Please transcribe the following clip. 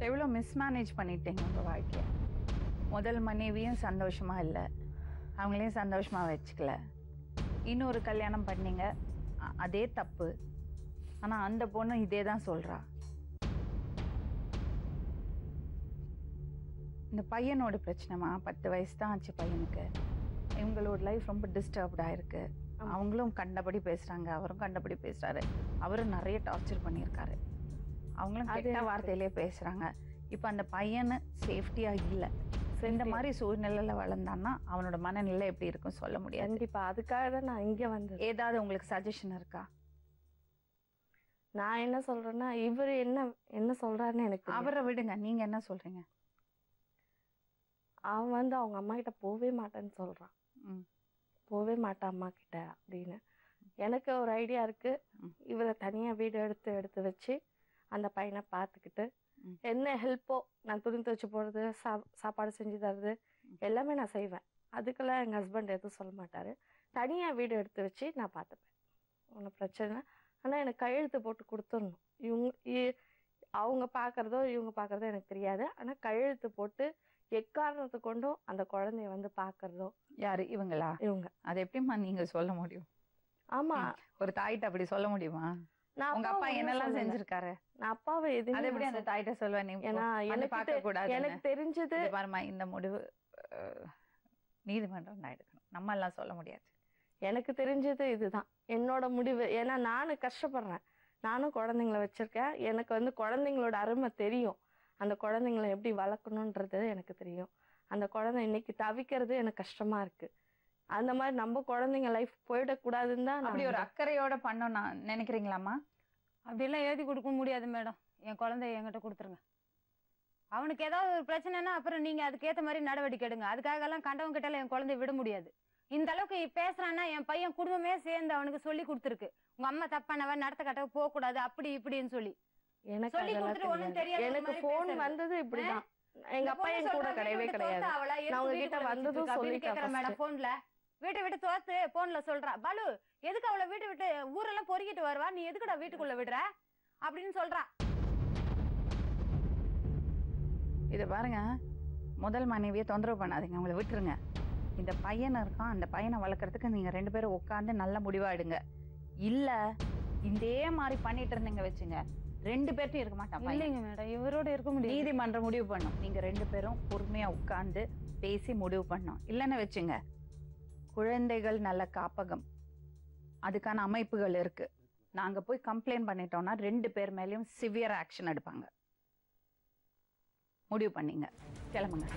எவ்வளோ மிஸ்மேனேஜ் பண்ணிட்டீங்க உங்கள் வாழ்க்கையை. முதல் மனைவியும் சந்தோஷமா இல்லை, அவங்களையும் சந்தோஷமா வச்சுக்கல. இன்னொரு கல்யாணம் பண்ணீங்க, அதே தப்பு. ஆனால் அந்த பொண்ணு இதே தான் சொல்கிறா. இந்த பையனோட பிரச்சனைமா, 10 வயசு தான் ஆச்சு பையனுக்கு. இவங்களோட லைஃப் ரொம்ப டிஸ்டர்ப்டாக இருக்கு. அவங்களும் கண்டபடி பேசுகிறாங்க, அவரும் கண்டபடி பேசுகிறாரு. அவரும் நிறைய டார்ச்சர் பண்ணியிருக்காரு. அவங்களும் கெட்ட வார்த்தையிலே பேசுகிறாங்க. இப்போ அந்த பையனை சேஃப்டியாக இல்லை. இந்த மாதிரி சூழ்நிலையில் வளர்ந்தான்னா அவனோட மனநிலை எப்படி இருக்கும் சொல்ல முடியாது. கண்டிப்பாக அதுக்காக தான் நான் இங்கே வந்து. ஏதாவது உங்களுக்கு சஜஷன் இருக்கா? நான் என்ன சொல்கிறேன்னா, இவர் என்ன சொல்கிறாருன்னு எனக்கு. அவரை விடுங்க, நீங்கள் என்ன சொல்கிறீங்க? அவன் வந்து அவங்க அம்மா கிட்ட போவே மாட்டேன்னு சொல்கிறான். போவே மாட்டான் அம்மா கிட்ட அப்படின்னு. எனக்கு ஒரு ஐடியா இருக்கு. இவரை தனியாக வீடு எடுத்து வச்சு அந்த பையனை பார்த்துக்கிட்டு என்ன ஹெல்ப்போ, நான் துணி துவைச்சு போடுறது, சாப்பாடு செஞ்சு தர்றது எல்லாமே நான் செய்வேன். அதுக்கெல்லாம் எங்கள் ஹஸ்பண்ட் எதுவும் சொல்ல மாட்டார். தனியாக வீடு எடுத்து வச்சு நான் பார்த்துப்பேன், ஒன்றும் பிரச்சனை. ஆனால் எனக்கு கையெழுத்து போட்டு கொடுத்துடணும். அவங்க பார்க்குறதோ இவங்க பார்க்குறதோ எனக்கு தெரியாது. ஆனால் கையெழுத்து போட்டு எக்காரணத்தை கொண்டும் அந்த குழந்தைய வந்து பார்க்குறதோ. யாரு இவங்களா? இவங்க. அது எப்படிமா நீங்க சொல்ல முடியும்? ஆமா, ஒரு தாயிட்ட அப்படி சொல்ல முடியுமா? உங்க அப்பா என்னெல்லாம் செஞ்சிருக்காரு? நான் அப்பாவை எதுவும் அது எப்படி அந்த தாயிட்ட சொல்லுவேன்? ஏன்னா எனக்கு தெரிஞ்சது பாருமா, இந்த முடிவு நீதிமன்றம் தான் எடுக்கணும், நம்ம எல்லாம் சொல்ல முடியாது. எனக்கு தெரிஞ்சது இதுதான் என்னோட முடிவு. ஏன்னா நானும் கஷ்டப்படுறேன், நானும் குழந்தைங்கள வச்சிருக்கேன். எனக்கு வந்து குழந்தைங்களோட அருமை தெரியும். அந்த குழந்தைங்களை எப்படி வளர்க்கணுன்றது எனக்கு தெரியும். அந்த குழந்தை இன்னைக்கு தவிக்கிறது எனக்கு கஷ்டமா இருக்கு. அந்த மாதிரி நம்ம குழந்தைங்க லைஃப் போயிடக்கூடாதுன்னு தான். அப்படி ஒரு அக்கறையோட பண்ணோம் நான் நினைக்கிறீங்களாம்மா? அப்படிலாம் எழுதி கொடுக்க முடியாது மேடம். என் குழந்தைய என்கிட்ட கொடுத்துருங்க. அவனுக்கு ஏதாவது ஒரு பிரச்சனைனா அப்புறம் நீங்க அதுக்கேற்ற மாதிரி நடவடிக்கை எடுங்க. அதுக்காக எல்லாம் கண்டவங்க கிட்டால என் குழந்தைய விட முடியாது. இந்த அளவுக்கு பேசுறான்னா என் பையன் குடும்பமே சேர்ந்து அவனுக்கு சொல்லி கொடுத்துருக்கு. உங்க அம்மா தப்பானவன், நடத்த கட்ட போக கூடாது, அப்படி இப்படின்னு சொல்லி. எனக்கு போன் வந்தது இப்படிதான். எங்க அப்பா என் கூட கிடையவே கிடையாது. நான் உங்ககிட்ட வந்ததும் சொல்லிட்டேன் மேடம். போன்ல வீட்டை விட்டு தோத்து போன்ல சொல்றா, பாலு எதுக்கு அவளை வீட்டை விட்டு ஊரெல்லாம் பொறுக்கிட்டு வருவா, நீ எதுக்குடா வீட்டுக்குள்ள விடுற அப்படின்னு சொல்றா. இத பாருங்க, முதல் மனைவியை தொந்தரவு பண்ணாதீங்க, அவங்கள விட்டுருங்க. இந்த பையன் இருக்கான், அந்த பையனை வளர்க்கறதுக்கு நீங்க 2 பேரும் உட்காந்து நல்ல முடிவா எடுங்க. இல்ல இதே மாதிரி பண்ணிட்டு இருந்தீங்க வச்சுங்க, 2 பேர்ட்டும் இருக்க மாட்டான். இல்லைங்க மேடம், இவரோட இருக்க முடியும். நீதிமன்றம் முடிவு பண்ணும். நீங்க 2 பேரும் பொறுமையா உட்கார்ந்து பேசி முடிவு பண்ணோம். இல்லைன்னு வச்சுங்க, குழந்தைகள் நல்ல காப்பகம் அதுக்கான அமைப்புகள் இருக்கு. நாங்க போய் கம்ப்ளைண்ட் பண்ணிட்டோம்னா 2 பேர் மேலயும் சிவியர் ஆக்ஷன் எடுப்பாங்க. முடிவு பண்ணீங்க, கிளம்புங்க.